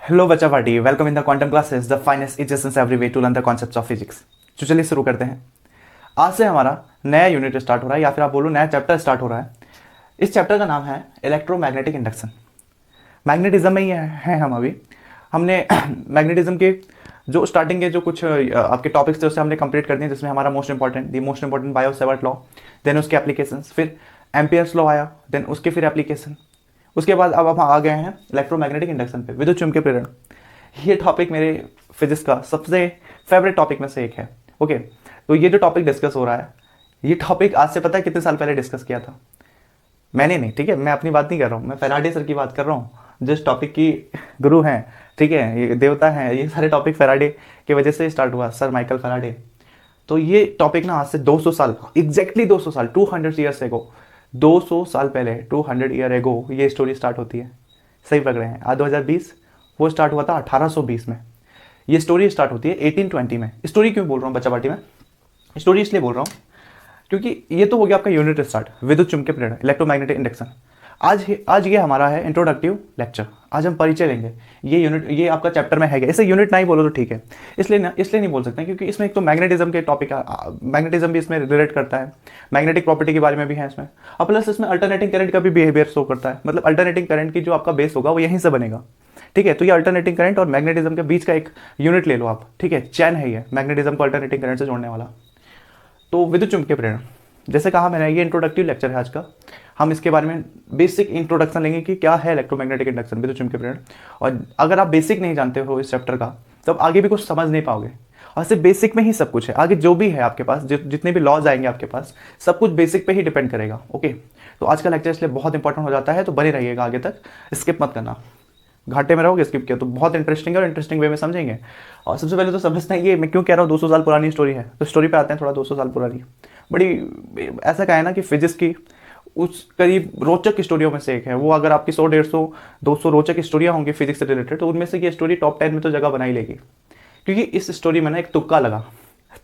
Hello बच्चा party, welcome in the quantum classes, the finest equations every way to learn the concepts of physics. तो चलिए शुरू करते हैं। आज से हमारा नया यूनिट स्टार्ट हो रहा है, या फिर आप बोलो नया चैप्टर स्टार्ट हो रहा है। इस चैप्टर का नाम है इलेक्ट्रोमैग्नेटिक इंडक्शन। मैग्नेटिज्म में ही है हम अभी। हमने मैग्नेटिज्म के जो स्टार्टिंग के जो कुछ आपके टॉपिक्स थे उससे हमने कंप्लीट कर दिए, जिसमें हमारा most important Biot Savart law, then उसके एप्लीकेशंस, फिर एम्पियर्स लॉ आया, देन उसके फिर एप्लीकेशन। उसके बाद अब हम आ गए हैं इलेक्ट्रोमैग्नेटिक इंडक्शन पे, विद्युत चुम्बकीय प्रेरण। ये टॉपिक मेरे फिजिक्स का सबसे फेवरेट टॉपिक में से एक है। ओके, तो ये जो टॉपिक डिस्कस हो रहा है, ये टॉपिक आज से पता है कितने साल पहले डिस्कस किया था? मैंने नहीं, ठीक है, मैं अपनी बात नहीं कर रहा हूँ, मैं फैराडे सर की बात कर रहा हूँ, जिस टॉपिक की गुरु हैं, ठीक है, ये देवता हैं। ये सारे टॉपिक फैराडे की वजह से स्टार्ट हुआ, सर माइकल फैराडे। तो ये टॉपिक ना आज से 200 साल, एग्जैक्टली 200 साल, 200 ईयर्स एगो, 200 साल पहले, 200 ईयर एगो ये स्टोरी स्टार्ट होती है। सही पकड़े हैं। आज 2020, वो स्टार्ट हुआ था 1820 में। ये स्टोरी स्टार्ट होती है 1820 में। स्टोरी क्यों बोल रहा हूँ बच्चा पार्टी में? स्टोरी इसलिए बोल रहा हूँ क्योंकि ये तो हो गया आपका यूनिट स्टार्ट, विद्युत चुम्बकीय प्रेरण, इलेक्ट्रोमैग्नेटिक इंडक्शन। आज ये हमारा है इंट्रोडक्टिव लेक्चर। आज हम परिचय लेंगे। ये यूनिट, ये आपका चैप्टर में है। इसे यूनिट नहीं बोलो तो ठीक है, इसलिए नहीं बोल सकते क्योंकि इसमें एक तो मैग्नेटिज्म के टॉपिक, मैग्नेटिज्म भी इसमें रिलेट करता है, मैग्नेटिक प्रॉपर्टी के बारे में भी है इसमें, और प्लस इसमें अल्टरनेटिंग करंट का भी बिहेवियर शो करता है। मतलब अल्टरनेटिंग करंट की जो आपका बेस होगा वो यहीं से बनेगा, ठीक है। तो ये अल्टरनेटिंग करंट और मैग्नेटिज्म के बीच का एक यूनिट ले लो आप, ठीक है, चैन है ये मैग्नेटिज्म को अल्टरनेटिंग करंट से जोड़ने वाला। तो विद्युत चुम्बकीय प्रेरण, जैसे कहा मैंने, ये इंट्रोडक्टिव लेक्चर है आज का। हम इसके बारे में बेसिक इंट्रोडक्शन लेंगे कि क्या है इलेक्ट्रोमैग्नेटिक इंडक्शन, विद्युत चुम्बकीय प्रेरण। और अगर आप बेसिक नहीं जानते हो इस चैप्टर का, तो आप आगे भी कुछ समझ नहीं पाओगे। और सिर्फ बेसिक में ही सब कुछ है। आगे जो भी है आपके पास, जितने भी लॉज आएंगे आपके पास, सब कुछ बेसिक पे ही डिपेंड करेगा। ओके, तो आज का लेक्चर इसलिए बहुत इंपॉर्टेंट हो जाता है, तो बने रहिएगा आगे तक, स्किप मत करना। घाटे में रहोगे स्किप किया तो बहुत इंटरेस्टिंग है, और इंटरेस्टिंग वे में समझेंगे। और सबसे पहले तो समझना है, ये मैं क्यों कह रहा हूँ 200 साल पुरानी स्टोरी है, तो स्टोरी पे आते हैं। थोड़ा 200 साल पुरानी, बड़ी ऐसा कहा है ना कि फिजिक्स की उस करीब रोचक स्टोरियों में से एक है वो। अगर आपकी 100, 150, 200 रोचक स्टोरियाँ होंगी फिजिक्स से रिलेटेड, तो उनमें से ये स्टोरी टॉप 10 में तो जगह बना ही लेगी। क्योंकि इस स्टोरी में ना एक तुक्का लगा।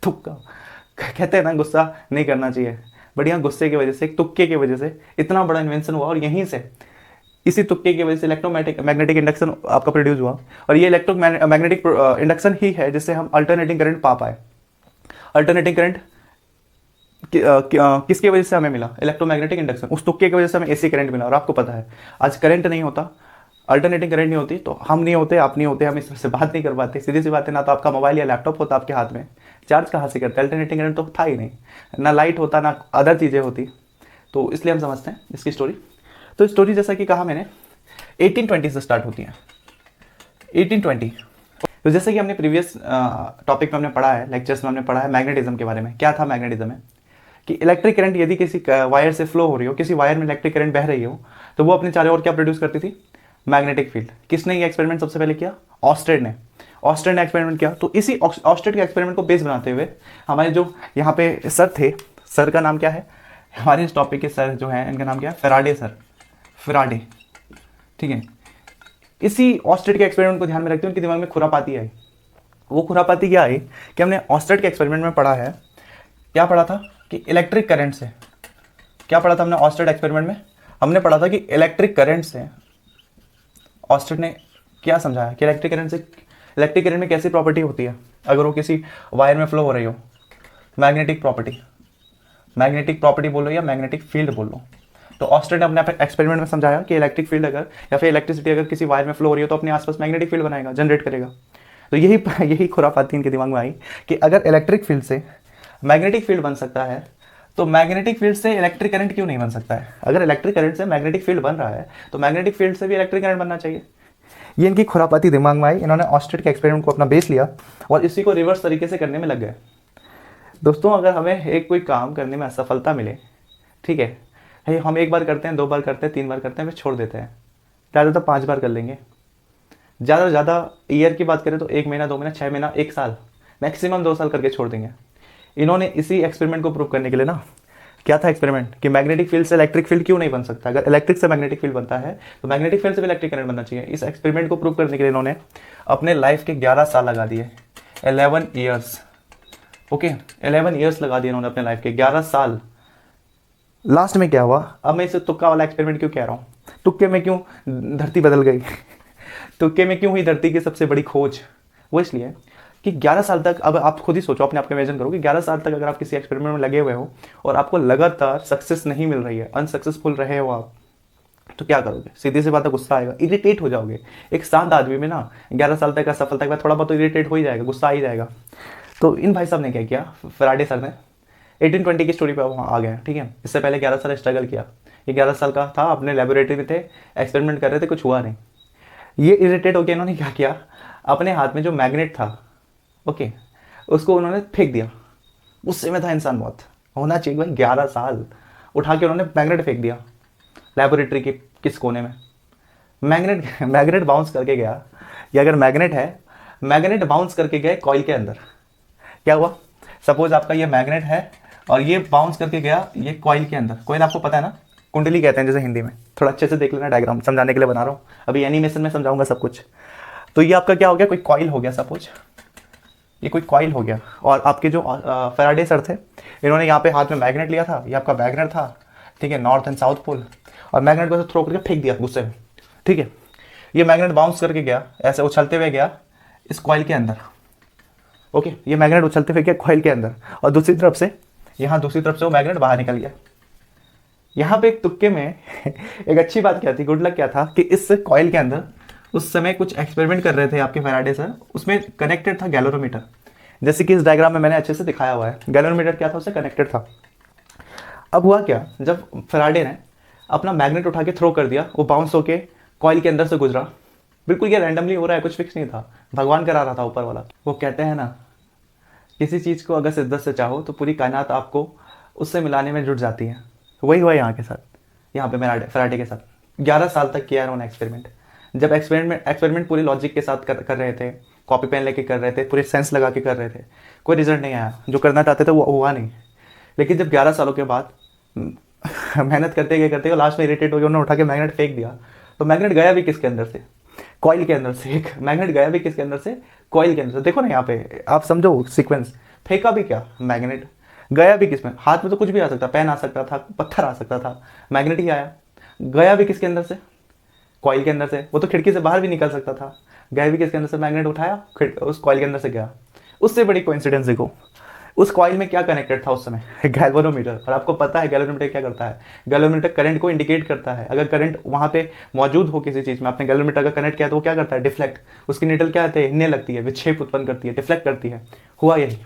तुक्का कहते हैं ना, गुस्सा नहीं करना चाहिए, बट यहाँ गुस्से की वजह से, एक तुक्के की वजह से इतना बड़ा इन्वेंशन हुआ, और यहीं से, इसी तुक्के की वजह से इलेक्ट्रोमैग्नेटिक इंडक्शन आपका प्रोड्यूस हुआ। और ये इलेक्ट्रोमैग्नेटिक इंडक्शन ही है जिससे हम अल्टरनेटिंग करंट पा पाए। अल्टरनेटिंग करंट किसकी वजह से हमें मिला? Electromagnetic induction. उस तुक्के की वजह से हमें एसी करंट मिला। और आपको पता है, आज करंट नहीं होता, अल्टरनेटिंग करंट नहीं होती, तो हम नहीं होते, आप नहीं होते, हम इस तरह से बात नहीं कर पाते। सीधी सी बात है, ना तो आपका मोबाइल या लैपटॉप होता आपके हाथ में, चार्ज कहाँ से करते? अल्टरनेटिंग करंट तो था ही नहीं, ना लाइट होता, ना अदर चीज़ें होती। तो इसलिए हम समझते हैं इसकी स्टोरी। तो स्टोरी जैसा कि कहा मैंने 1820 से स्टार्ट होती है। 1820, तो जैसे कि हमने प्रीवियस टॉपिक में हमने पढ़ा है, लेक्चर्स में हमने पढ़ा है मैग्नेटिज्म के बारे में। क्या था मैग्नेटिज्म में? कि इलेक्ट्रिक करंट यदि किसी वायर से फ्लो हो रही हो, किसी वायर में इलेक्ट्रिक करंट बह रही हो, तो वो अपने चारों ओर क्या प्रोड्यूस करती थी? Magnetic field. किसने ये एक्सपेरिमेंट सबसे पहले किया? ऑस्टेड ने एक्सपेरिमेंट किया। तो इसी ऑस्टेड के एक्सपेरिमेंट को बेस बनाते हुए हमारे जो यहाँ पे सर थे, सर का नाम क्या है हमारे इस टॉपिक के? सर जो है, इनका नाम क्या है? फैराडे सर, फैराडे, ठीक है। इसी ऑस्टेड के एक्सपेरिमेंट को ध्यान में रखते हुए उनके दिमाग में खुरापाती आई। वो खुरापाती क्या आई कि हमने ऑस्टेड के एक्सपेरिमेंट में पढ़ा है, क्या पढ़ा था कि इलेक्ट्रिक करंट से, क्या पढ़ा था हमने ऑस्टेड एक्सपेरिमेंट में? हमने पढ़ा था कि इलेक्ट्रिक करंट से ऑस्टेड ने क्या समझाया कि इलेक्ट्रिक करंट में कैसी प्रॉपर्टी होती है अगर वो किसी वायर में फ्लो हो रही हो? मैग्नेटिक प्रॉपर्टी बोलो या मैग्नेटिक फील्ड बोलो। तो ऑस्टेड ने अपने एक्सपेरिमेंट में समझाया कि इलेक्ट्रिक फील्ड अगर, या फिर इलेक्ट्रिसिटी अगर किसी वायर में फ्लो हो रही हो, तो अपने आसपास मैग्नेटिक फील्ड बनाएगा, जनरेट करेगा। तो यही खुरापाती इनके दिमाग में आई कि अगर इलेक्ट्रिक फील्ड से मैग्नेटिक फील्ड बन सकता है, तो मैग्नेटिक फील्ड से इलेक्ट्रिक करंट क्यों नहीं बन सकता है? अगर इलेक्ट्रिक करंट से मैग्नेटिक फील्ड बन रहा है, तो मैग्नेटिक फील्ड से भी इलेक्ट्रिक करंट बनना चाहिए। ये इनकी खुरापाती दिमाग में आई। इन्होंने ऑस्टेड के एक्सपेरिमेंट को अपना बेस लिया और इसी को रिवर्स तरीके से करने में लग गए। दोस्तों, अगर हमें एक कोई काम करने में असफलता मिले, ठीक है, हम एक बार करते हैं, 2 बार करते हैं, 3 बार करते हैं, फिर छोड़ देते हैं। ज़्यादा 5 बार कर लेंगे। ज़्यादा से ज़्यादा ईयर की बात करें तो 1 महीना, 2 महीना, 6 महीना, 1 साल, मैक्सिमम 2 साल करके छोड़ देंगे। इन्होंने इसी एक्सपेरिमेंट को प्रूव करने के लिए ना, क्या था एक्सपेरिमेंट, कि मैग्नेटिक फील्ड से इलेक्ट्रिक फील्ड क्यों नहीं बन सकता? अगर इलेक्ट्रिक से मैग्नेटिक फील्ड बनता है, तो मैग्नेटिक फील्ड से भी इलेक्ट्रिक करंट बनना चाहिए। इस एक्सपेरिमेंट को प्रूव करने के लिए इन्होंने अपने लाइफ के 11 साल लगा दिए, 11 ईयर्स। ओके, 11 ईयर्स लगा दिए इन्होंने अपने लाइफ के, 11 साल। लास्ट में क्या हुआ? अब मैं इसे तुक्का वाला एक्सपेरिमेंट क्यों कह रहा हूँ, तुक्के में क्यों धरती बदल गई? तुक्के में क्यों हुई धरती की सबसे बड़ी खोज? वो इसलिए कि 11 साल तक, अब आप खुद ही सोचो, अपने आप को इमेजिन करो कि 11 साल तक अगर आप किसी एक्सपेरिमेंट में लगे हुए हो और आपको लगातार सक्सेस नहीं मिल रही है, अनसक्सेसफुल रहे हो आप, तो क्या करोगे? सीधी सी बात है, गुस्सा आएगा, इरिटेट हो जाओगे। एक शांत आदमी में ना 11 साल तक का सफलता के बाद थोड़ा बहुत तो इरिटेट हो ही जाएगा, गुस्सा आ ही जाएगा। तो इन भाई साहब ने क्या किया, फराडे सर ने 1820 की स्टोरी पे वहाँ आ गए, ठीक है। इससे पहले 11 साल स्ट्रगल किया। ये 11 साल का था, अपने लेबोरेटरी में थे, एक्सपेरिमेंट कर रहे थे, कुछ हुआ नहीं। ये इरिटेट होकर इन्होंने क्या किया, अपने हाथ में जो मैग्नेट था, ओके, उसको उन्होंने फेंक दिया। गुस्से में था इंसान, बहुत होना चाहिए भाई, 11 साल। उठा के उन्होंने मैग्नेट फेंक दिया लेबोरेटरी के किस कोने में। मैग्नेट मैग्नेट बाउंस करके गया। ये अगर मैग्नेट है, मैग्नेट बाउंस करके गए कॉइल के अंदर। क्या हुआ, सपोज आपका ये मैग्नेट है और ये बाउंस करके गया ये कॉइल के अंदर। कॉइल आपको पता है ना, कुंडली कहते हैं जैसे हिंदी में। थोड़ा अच्छे से देख लेना, डायग्राम समझाने के लिए बना रहा हूँ, अभी एनिमेशन में समझाऊंगा सब कुछ। तो ये आपका क्या हो गया, कोई कॉइल हो गया, सपोज ये कोई कॉइल हो गया। और आपके जो फैराडे सर थे, इन्होंने यहाँ पे हाथ में मैग्नेट लिया था, ये आपका मैग्नेट था, ठीक है, नॉर्थ एंड साउथ पोल। और मैग्नेट को थ्रो करके फेंक दिया गुस्से में, ठीक है। ये मैग्नेट बाउंस करके गया, ऐसे उछलते हुए गया इस कॉइल के अंदर, ओके। ये मैग्नेट उछलते हुए गया कॉइल के अंदर, और दूसरी तरफ से, यहाँ दूसरी तरफ से वो मैग्नेट बाहर निकल गया। यहाँ पे एक तुक्के में एक अच्छी बात क्या थी, गुड लक क्या था कि इस कॉइल के अंदर उस समय कुछ एक्सपेरिमेंट कर रहे थे आपके फैराडे सर, उसमें कनेक्टेड था गैलोरीमीटर। जैसे कि इस डायग्राम में मैंने अच्छे से दिखाया हुआ है, गैलोरीमीटर क्या था, उससे कनेक्टेड था। अब हुआ क्या, जब फैराडे ने अपना मैग्नेट उठा के थ्रो कर दिया, वो बाउंस होके कॉइल के अंदर से गुजरा। बिल्कुल ये रैंडमली हो रहा है, कुछ फिक्स नहीं था, भगवान करा रहा था ऊपर वाला। वो कहते हैं ना, किसी चीज़ को अगर शिद्दत से चाहो तो पूरी कायनात आपको उससे मिलाने में जुट जाती है। वही हुआ यहाँ के साथ, यहाँ पे मेरा फैराडे के साथ 11 साल तक किया उन्होंने एक्सपेरिमेंट। जब एक्सपेरिमेंट पूरी लॉजिक के साथ कर रहे थे, कॉपी पेन लेके कर रहे थे, पूरे सेंस लगा के कर रहे थे, कोई रिजल्ट नहीं आया। जो करना चाहते थे वो हुआ नहीं। लेकिन जब 11 सालों के बाद मेहनत करते गए लास्ट में इरिटेट हो गया, उन्होंने उठा के मैग्नेट फेंक दिया। तो मैग्नेट गया भी किसके अंदर से, कॉइल के अंदर से। एक मैग्नेट गया भी किसके अंदर से, कॉइल के अंदर से। देखो ना यहाँ पे आप समझो सीक्वेंस, फेंका भी क्या, मैग्नेट, गया भी किसमें, हाथ में तो कुछ भी आ सकता, पेन आ सकता था, पत्थर आ सकता था, मैग्नेट ही आया। गया भी किसके अंदर से, कॉइल के अंदर से। वो तो खिड़की से बाहर भी निकल सकता था, गया भी किसके अंदर से, मैग्नेट उठाया उस कॉइल के अंदर से गया। उससे बड़ी कोइंसिडेंस देखो, उस कॉइल में क्या कनेक्टेड था उस समय, गैल्वेनोमीटर। और आपको पता है गैल्वेनोमीटर क्या करता है, गैल्वेनोमीटर करंट को इंडिकेट करता है। अगर करंट वहाँ पे मौजूद हो किसी चीज़ में, आपने गैल्वेनोमीटर का कनेक्ट किया तो वो क्या करता है, डिफ्लेक्ट, उसकी निडल क्या आती है, हिलने लगती है, विक्षेप उत्पन्न करती है, डिफ्लेक्ट करती है। हुआ यही,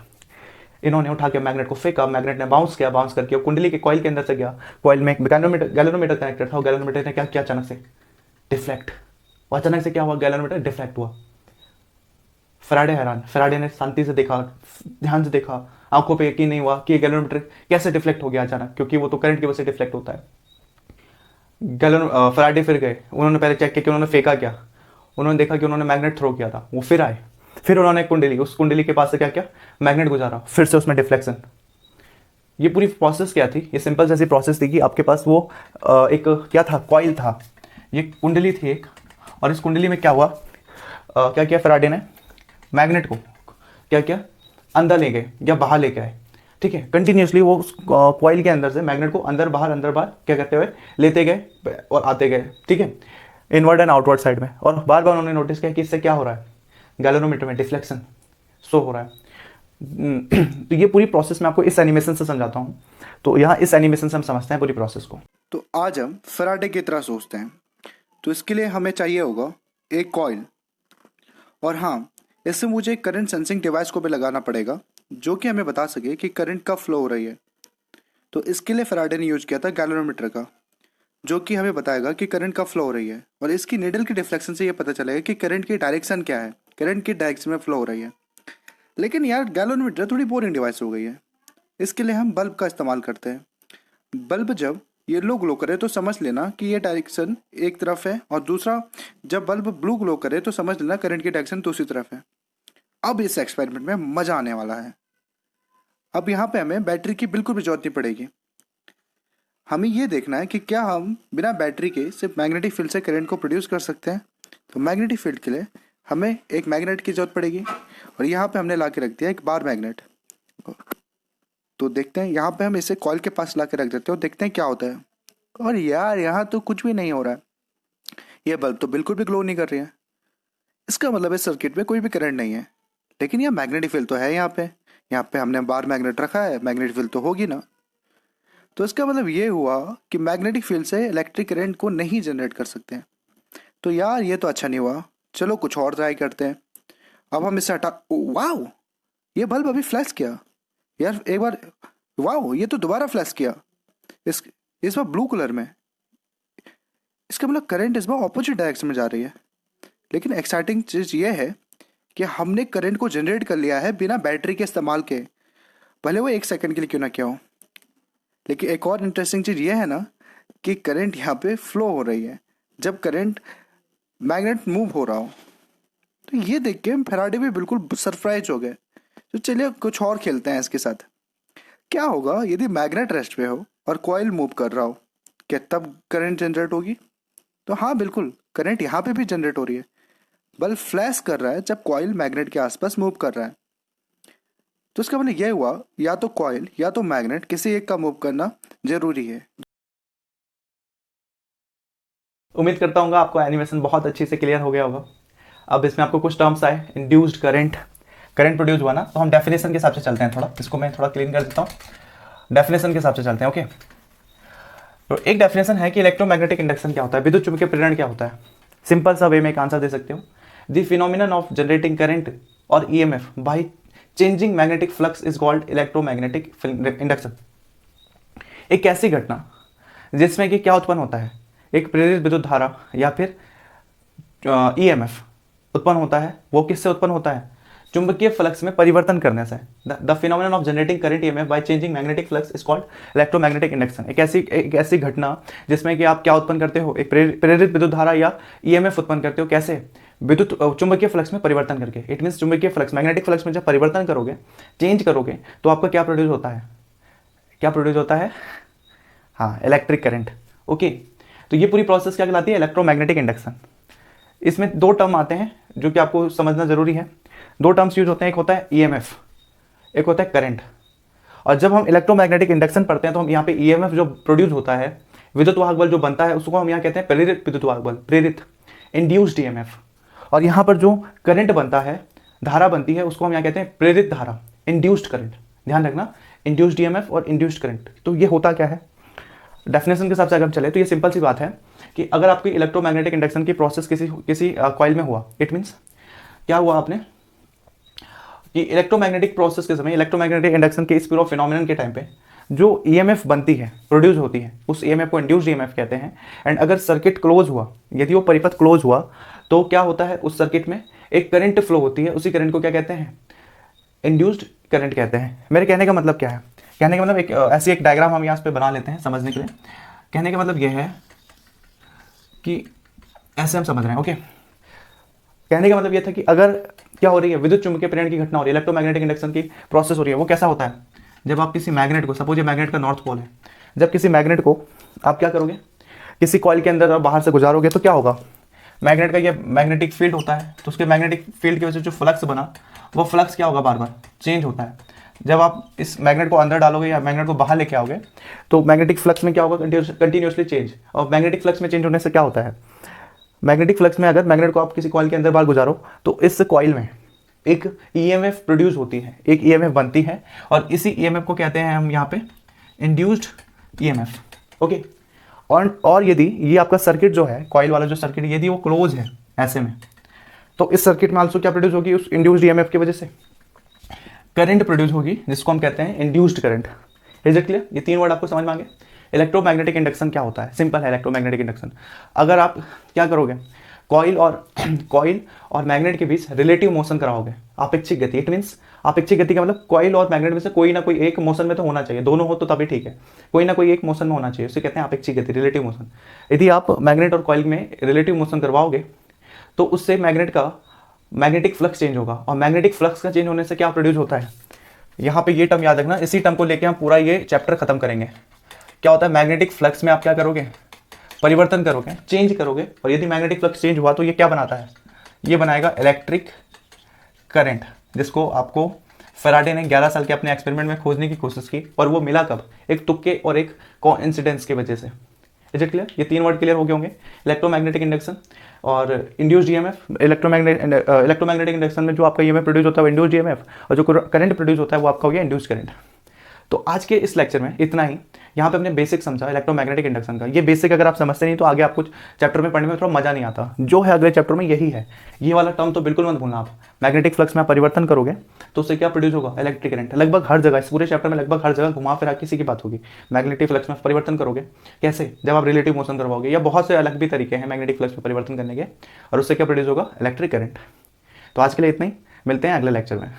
इन्होंने उठा के मैग्नेट को फेंका, मैग्नेट ने बाउंस किया, बाउंस करके कुंडली के कॉइल के अंदर से गया। कॉइल में गैल्वेनोमीटर कनेक्टेड था, गैल्वेनोमीटर ने क्या किया, अचानक से डिफ्लेक्ट। और अचानक से क्या हुआ, गैल्वेनोमीटर डिफ्लेक्ट हुआ। फैराडे हैरान, फैराडे ने शांति से देखा, ध्यान से देखा, आंखों पे यकीन नहीं हुआ कि गैल्वेनोमीटर कैसे डिफ्लेक्ट हो गया अचानक, क्योंकि वो तो करंट की वजह से डिफ्लेक्ट होता है। फैराडे फिर गए, उन्होंने पहले चेक किया कि उन्होंने फेंका क्या। उन्होंने देखा कि उन्होंने मैग्नेट थ्रो किया था। वो फिर आए, फिर उन्होंने कुंडली, उस कुंडली के पास से क्या किया, मैग्नेट गुजारा, फिर से उसमें डिफ्लेक्शन। ये पूरी प्रोसेस क्या थी, ये सिंपल जैसी प्रोसेस थी कि आपके पास वो एक क्या था, कॉइल था, ये कुंडली थी एक, और इस कुंडली में क्या हुआ, क्या किया फैराडे ने, मैग्नेट को क्या किया, अंदर ले गए या बाहर लेके आए, ठीक है। कंटिन्यूसली वो कॉइल के अंदर से मैग्नेट को अंदर बाहर क्या करते हुए लेते गए और आते गए, ठीक है, इनवर्ड एंड आउटवर्ड साइड में। और बार बार उन्होंने नोटिस किया कि इससे क्या हो रहा है, गैल्वेनोमीटर में डिफ्लेक्शन शो हो रहा है। तो ये पूरी प्रोसेस मैं आपको इस एनिमेशन से समझाता हूँ। तो यहाँ इस एनिमेशन से हम समझते हैं पूरी प्रोसेस को। तो आज हम फैराडे की तरह सोचते हैं। तो इसके लिए हमें चाहिए होगा एक कॉइल, और हाँ, इससे मुझे एक करंट सेंसिंग डिवाइस को भी लगाना पड़ेगा जो कि हमें बता सके कि करंट कब फ्लो हो रही है। तो इसके लिए फैराडे ने यूज किया था गैल्वेनोमीटर का, जो कि हमें बताएगा कि करंट कब फ्लो हो रही है। और इसकी निडल की डिफ्लेक्शन से ये पता चलेगा कि करंट की डायरेक्शन क्या है, करंट की डायरेक्शन में फ्लो हो रही है। लेकिन यार गैल्वेनोमीटर थोड़ी बोरिंग डिवाइस हो गई है। इसके लिए हम बल्ब का इस्तेमाल करते हैं। बल्ब जब येलो ग्लो करे तो समझ लेना कि ये डायरेक्शन एक तरफ है, और दूसरा जब बल्ब ब्लू ग्लो करे तो समझ लेना करंट की डायरेक्शन दूसरी तरफ है। अब इस एक्सपेरिमेंट में मजा आने वाला है। अब यहाँ पे हमें बैटरी की बिल्कुल भी जरूरत नहीं पड़ेगी। हमें ये देखना है कि क्या हम बिना बैटरी के सिर्फ मैग्नेटिक फील्ड से करंट को प्रोड्यूस कर सकते हैं। तो मैग्नेटिक फील्ड के लिए हमें एक मैग्नेट की जरूरत पड़ेगी, और यहाँ पे हमने ला के रख दिया एक बार मैग्नेट। तो देखते हैं, यहाँ पे हम इसे कॉइल के पास ला के रख देते हैं और देखते हैं क्या होता है। और यार यहाँ तो कुछ भी नहीं हो रहा है, ये बल्ब तो बिल्कुल भी ग्लो नहीं कर रही है। इसका मतलब इस सर्किट में कोई भी करंट नहीं है, लेकिन यह मैग्नेटिक फील्ड तो है यहाँ पे हमने बार मैग्नेट रखा है, मैग्नेटिक फील्ड तो होगी ना। तो इसका मतलब ये हुआ कि मैग्नेटिक फील्ड से इलेक्ट्रिक करंट को नहीं जनरेट कर सकते हैं। तो यार ये तो अच्छा नहीं हुआ, चलो कुछ और ट्राई करते हैं। अब हम इसे हटा, वाओ ये बल्ब अभी फ्लैश किया यार एक बार, वाओ ये तो दोबारा फ्लैश किया, इस बार ब्लू कलर में। इसका मतलब करंट इस बार ऑपोजिट डायरेक्शन में जा रही है। लेकिन एक्साइटिंग चीज़ ये है कि हमने करंट को जनरेट कर लिया है बिना बैटरी के इस्तेमाल के, भले वो 1 सेकंड के लिए क्यों ना किया हो। लेकिन एक और इंटरेस्टिंग चीज़ ये है ना कि करंट यहाँ पे फ्लो हो रही है जब करंट मैग्नेट मूव हो रहा हो। तो ये देख के फैराडे भी बिल्कुल सरप्राइज हो गए। तो चलिए कुछ और खेलते हैं इसके साथ। क्या होगा यदि मैग्नेट रेस्ट पे हो और कॉइल मूव कर रहा हो, क्या तब करंट जनरेट होगी? तो हाँ बिल्कुल, करंट यहाँ पे भी जनरेट हो रही है। बल्ब फ्लैश कर रहा है जब कॉइल मैग्नेट के आसपास मूव कर रहा है। तो इसका मतलब यह हुआ या तो कॉइल या तो मैग्नेट किसी एक का मूव करना जरूरी है। उम्मीद करता हूँ आपको एनिमेशन बहुत अच्छे से क्लियर हो गया होगा। अब इसमें आपको कुछ टर्म्स आए, इंड्यूस्ड करंट, करंट प्रोड्यूस हुआ ना, तो हम डेफिनेशन के हिसाब से चलते हैं। थोड़ा इसको मैं थोड़ा क्लीन कर देता हूँ, डेफिनेशन के हिसाब से चलते हैं। ओके, तो एक डेफिनेशन है कि इलेक्ट्रोमैग्नेटिक इंडक्शन क्या होता है, विद्युत चुंबकीय प्रेरण क्या होता है। सिंपल सा वे में एक आंसर दे सकते हो, the phenomenon of generating current और EMF by changing magnetic flux is called electromagnetic induction. एक ऐसी घटना जिसमें कि क्या उत्पन्न होता है, एक प्रेरित विद्युत धारा या फिर ईएमएफ उत्पन्न होता है। वो किससे उत्पन्न होता है? चुंबकीय फ्लक्स में परिवर्तन करने से। The phenomenon of generating current EMF by changing magnetic flux is called electromagnetic induction. एक ऐसी घटना जिसमें कि आप क्या उत्पन्न करते हो, एक प्रेरित विद्युत धारा या ईएमएफ उत्पन्न करते हो। कैसे? विद्युत चुंबकीय फ्लक्स में परिवर्तन करके। इट मीन्स चुंबकीय फ्लक्स, मैग्नेटिक फ्लक्स में जब परिवर्तन करोगे, चेंज करोगे, तो आपका क्या प्रोड्यूस होता है? क्या प्रोड्यूस होता है? हाँ, इलेक्ट्रिक करंट। ओके, तो ये पूरी प्रोसेस क्या कहलाती है? Electromagnetic induction. इसमें दो टर्म आते हैं जो कि आपको समझना जरूरी है। दो टर्म्स यूज होते हैं, एक होता है ईएमएफ, एक होता है करंट। और जब हम इलेक्ट्रोमैग्नेटिक इंडक्शन पढ़ते हैं तो हम यहाँ पे ईएमएफ जो प्रोड्यूस होता है, विद्युत वाहक बल जो बनता है, उसको हम यहाँ कहते हैं प्रेरित विद्युत वाहक बल, प्रेरित, इंड्यूस्ड ईएमएफ। और यहाँ पर जो करंट बनता है, धारा बनती है, उसको हम यहाँ कहते हैं प्रेरित धारा, इंड्यूस्ड करंट। ध्यान रखना, इंड्यूस्ड ईएमएफ और इंड्यूस्ड करंट। तो ये होता क्या है डेफिनेशन के हिसाब से अगर हम चले तो ये सिंपल सी बात है कि अगर आपकी इलेक्ट्रोमैग्नेटिक इंडक्शन की प्रोसेस किसी कॉइल में हुआ, इट मीन्स क्या हुआ आपने कि इलेक्ट्रोमैग्नेटिक प्रोसेस के समय, इलेक्ट्रोमैग्नेटिक इंडक्शन के इस पूरे फिनोमिनन के टाइम पे जो ईएमएफ बनती है, प्रोड्यूस होती है, उस ईएमएफ को इंड्यूस्ड ईएमएफ कहते हैं। एंड अगर सर्किट क्लोज हुआ, यदि वो परिपथ क्लोज हुआ, तो क्या होता है, उस सर्किट में एक करंट फ्लो होती है। उसी करंट को क्या कहते हैं? इंड्यूस्ड करंट कहते हैं। मेरे कहने का मतलब क्या है? कहने का मतलब एक ऐसी एक डायग्राम हम यहाँ पे बना लेते हैं समझने के लिए। कहने का मतलब यह है कि ऐसे हम समझ रहे हैं। ओके, कहने का मतलब यह था कि अगर क्या हो रही है, विद्युत चुंबकीय प्रेरण की घटना हो रही है, इलेक्ट्रोमैग्नेटिक इंडक्शन की प्रोसेस हो रही है, वो कैसा होता है? जब आप किसी मैग्नेट को, सपोज ये मैग्नेट का नॉर्थ पोल है, जब किसी मैग्नेट को आप क्या करोगे, किसी कॉइल के अंदर और बाहर से गुजारोगे, तो क्या होगा? मैग्नेट का ये मैग्नेटिक फील्ड होता है, तो उसके मैग्नेटिक फील्ड की वजह से जो फ्लक्स बना, वो फ्लक्स क्या होगा? बार बार चेंज होता है। जब आप इस मैग्नेट को अंदर डालोगे या मैग्नेट को बाहर लेके आओगे, तो मैग्नेटिक फ्लक्स में क्या होगा? Continuously change. और मैग्नेटिक फ्लक्स में चेंज होने से क्या होता है? मैग्नेटिक फ्लक्स में अगर मैग्नेट को आप किसी कॉइल के अंदर बाहर गुजारो, तो इस कॉइल में एक ईएमएफ प्रोड्यूस होती है, एक ईएमएफ बनती है, और इसी ईएमएफ को कहते हैं हम यहाँ पे इंड्यूस्ड ईएमएफ। ओके, और यदि ये आपका सर्किट जो है, कॉइल वाला जो सर्किट, यदि वो क्लोज है ऐसे में, तो इस सर्किट में आल्सो क्या प्रोड्यूस होगी? उस इंड्यूस्ड ईएमएफ की वजह से करंट प्रोड्यूस होगी, जिसको हम कहते हैं induced current. Is it clear? ये तीन वर्ड आपको समझ में आ गए। इलेक्ट्रोमैग्नेटिक इंडक्शन क्या होता है? सिंपल है इलेक्ट्रोमैग्नेटिक इंडक्शन। अगर आप क्या करोगे, कॉइल और मैग्नेट के बीच रिलेटिव मोशन कराओगे, अपेक्षिक गति। इट मीन्स अपेक्षिक गति का मतलब कॉइल और मैग्नेट में से कोई ना कोई एक मोशन में तो होना चाहिए, दोनों हो तो तभी ठीक है, कोई ना कोई एक मोशन में होना चाहिए, उसे कहते हैं अपेक्षिक गति, रिलेटिव मोशन। यदि आप मैग्नेट और कॉइल में रिलेटिव मोशन करवाओगे, तो उससे मैग्नेट का मैग्नेटिक फ्लक्स चेंज होगा, और मैग्नेटिक फ्लक्स का चेंज होने से क्या प्रोड्यूस होता है? यहाँ पे ये टर्म याद रखना, इसी टर्म को लेके हम पूरा ये चैप्टर खत्म करेंगे। क्या होता है? मैग्नेटिक फ्लक्स में आप क्या करोगे? परिवर्तन करोगे, चेंज करोगे, और यदि मैग्नेटिक फ्लक्स चेंज हुआ तो ये क्या बनाता है? ये बनाएगा इलेक्ट्रिक करंट, जिसको आपको फैराडे ने 11 साल के अपने एक्सपेरिमेंट में खोजने की कोशिश की, और वो मिला कब? एक तुक्के और एक कोइंसिडेंस की वजह से। Is it clear? ये 3 वर्ड क्लियर हो गए होंगे, इलेक्ट्रोमैग्नेटिक इंडक्शन और इंड्यूस्ड ईएमएफ। इलेक्ट्रोमैग्नेटिक इंडक्शन में जो आपका ईएमएफ प्रोड्यूस होता है वो इंड्यूस्ड ईएमएफ, और जो करंट प्रोड्यूस होता है वो आपका हो गया इंड्यूस्ड करंट। तो आज के इस लेक्चर में इतना ही। यहाँ पे हमने बेसिक समझा इलेक्ट्रोमैग्नेटिक इंडक्शन का। ये बेसिक अगर आप समझते नहीं तो आगे आपको चैप्टर में पढ़ने में थोड़ा मजा नहीं आता। जो है अगले चैप्टर में यही है, ये वाला टर्म तो बिल्कुल मत भूलना आप। मैग्नेटिक फ्लक्स में आप परिवर्तन करोगे तो उससे क्या प्रोड्यूस होगा? Electric current. लगभग हर जगह, इस पूरे चैप्टर में लगभग हर जगह घुमा फिरा किसी की बात होगी। मैग्नेटिक फ्लक्स में परिवर्तन करोगे कैसे? जब आप रिलेटिव मोशन करवाओगे, या बहुत से अलग भी तरीके हैं मैग्नेटिक फ्लक्स में परिवर्तन करने के, और उससे क्या प्रोड्यूस होगा? Electric current. तो आज के लिए इतना ही, मिलते हैं अगले लेक्चर में।